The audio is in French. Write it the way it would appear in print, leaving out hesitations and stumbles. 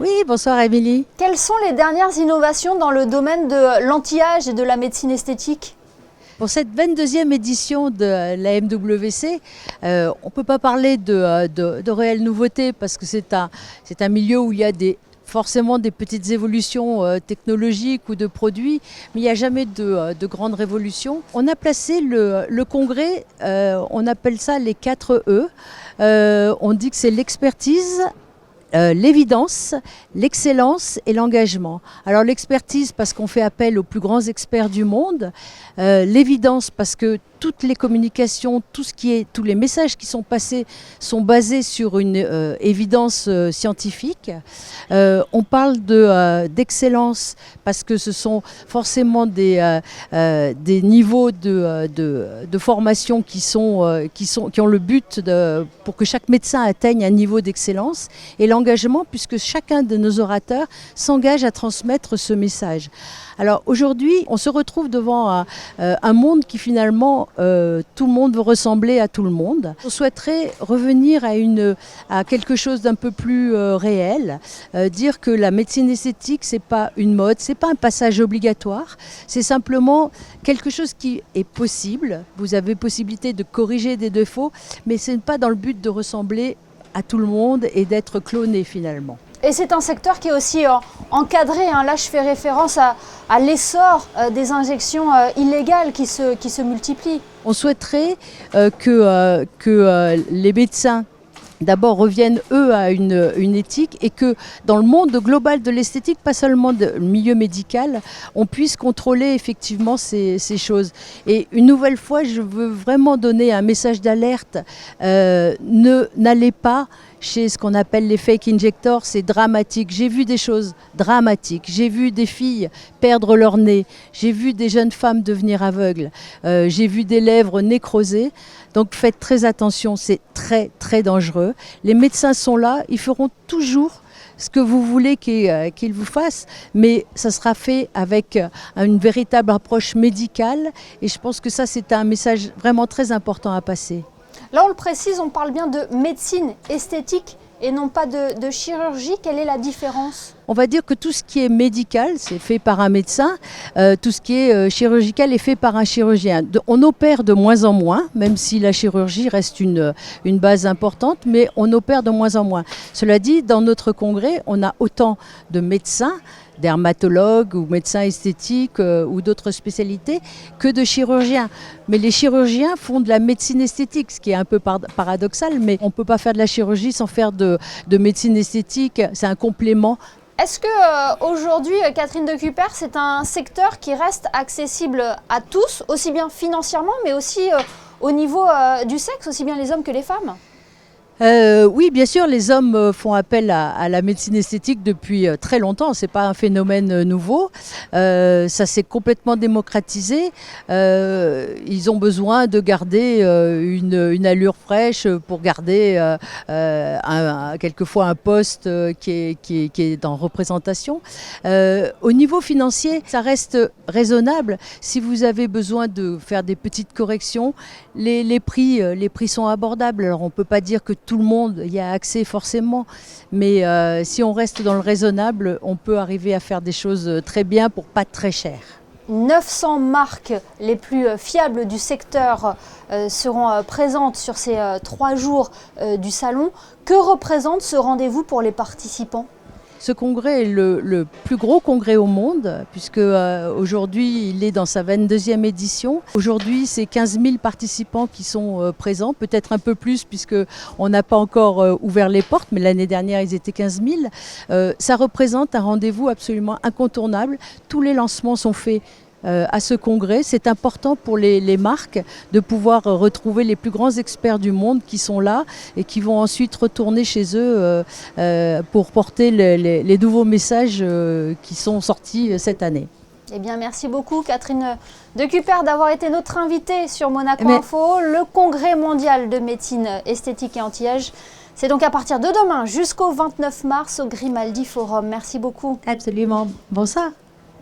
Oui, bonsoir Émilie. Quelles sont les dernières innovations dans le domaine de l'anti-âge et de la médecine esthétique? Pour cette 22e édition de la MWC, on ne peut pas parler de réelles nouveautés parce que c'est un milieu où il y a forcément des petites évolutions technologiques ou de produits, mais il n'y a jamais de grandes révolutions. On a placé le congrès, on appelle ça les 4 E. On dit que c'est l'expertise, l'évidence, l'excellence et l'engagement. Alors l'expertise parce qu'on fait appel aux plus grands experts du monde, l'évidence parce que toutes les communications, tous les messages qui sont passés sont basés sur une évidence scientifique. On parle d'excellence parce que ce sont forcément des niveaux de formation qui ont le but pour que chaque médecin atteigne un niveau d'excellence, et l'engagement puisque chacun de nos orateurs s'engage à transmettre ce message. Alors aujourd'hui, on se retrouve devant un monde qui finalement, tout le monde veut ressembler à tout le monde. On souhaiterait revenir à quelque chose d'un peu plus réel, dire que la médecine esthétique, c'est pas une mode, c'est pas un passage obligatoire, c'est simplement quelque chose qui est possible. Vous avez possibilité de corriger des défauts, mais ce n'est pas dans le but de ressembler à tout le monde et d'être cloné finalement. Et c'est un secteur qui est aussi encadré. Là, je fais référence à l'essor des injections illégales qui se multiplient. On souhaiterait que les médecins d'abord reviennent eux à une éthique, et que dans le monde global de l'esthétique, pas seulement le milieu médical, on puisse contrôler effectivement ces choses. Et une nouvelle fois, je veux vraiment donner un message d'alerte. N'allez pas chez ce qu'on appelle les fake injectors, c'est dramatique. J'ai vu des choses dramatiques. J'ai vu des filles perdre leur nez. J'ai vu des jeunes femmes devenir aveugles. J'ai vu des lèvres nécrosées. Donc faites très attention, c'est très très dangereux. Les médecins sont là, ils feront toujours ce que vous voulez qu'ils vous fassent, mais ça sera fait avec une véritable approche médicale, et je pense que ça c'est un message vraiment très important à passer. Là, on le précise, on parle bien de médecine esthétique et non pas de chirurgie. Quelle est la différence ? On va dire que tout ce qui est médical, c'est fait par un médecin. Tout ce qui est chirurgical est fait par un chirurgien. On opère de moins en moins, même si la chirurgie reste une base importante, mais on opère de moins en moins. Cela dit, dans notre congrès, on a autant de médecins, dermatologues ou médecins esthétiques ou d'autres spécialités, que de chirurgiens. Mais les chirurgiens font de la médecine esthétique, ce qui est un peu paradoxal, mais on ne peut pas faire de la chirurgie sans faire de médecine esthétique. C'est un complément. Est-ce que aujourd'hui, Catherine de Cupers, c'est un secteur qui reste accessible à tous, aussi bien financièrement, mais aussi au niveau du sexe, aussi bien les hommes que les femmes ? Oui, bien sûr, les hommes font appel à la médecine esthétique depuis très longtemps. C'est pas un phénomène nouveau. Ça s'est complètement démocratisé. Ils ont besoin de garder une allure fraîche pour garder quelquefois un poste qui est en représentation. Au niveau financier, ça reste raisonnable. Si vous avez besoin de faire des petites corrections, les prix sont abordables. Alors on ne peut pas dire que tout le monde y a accès forcément, mais si on reste dans le raisonnable, on peut arriver à faire des choses très bien pour pas très cher. 900 marques les plus fiables du secteur seront présentes sur ces 3 jours du salon. Que représente ce rendez-vous pour les participants ? Ce congrès est le plus gros congrès au monde, puisque aujourd'hui il est dans sa 22e édition. Aujourd'hui c'est 15 000 participants qui sont présents, peut-être un peu plus puisqu'on n'a pas encore ouvert les portes, mais l'année dernière ils étaient 15 000. Ça représente un rendez-vous absolument incontournable. Tous les lancements sont faits à ce congrès. C'est important pour les marques de pouvoir retrouver les plus grands experts du monde qui sont là et qui vont ensuite retourner chez eux pour porter les nouveaux messages qui sont sortis cette année. Eh bien, merci beaucoup Catherine de Cupers d'avoir été notre invitée sur Monaco Info. Le congrès mondial de médecine esthétique et anti-âge, c'est donc à partir de demain jusqu'au 29 mars au Grimaldi Forum. Merci beaucoup. Absolument. Bonsoir.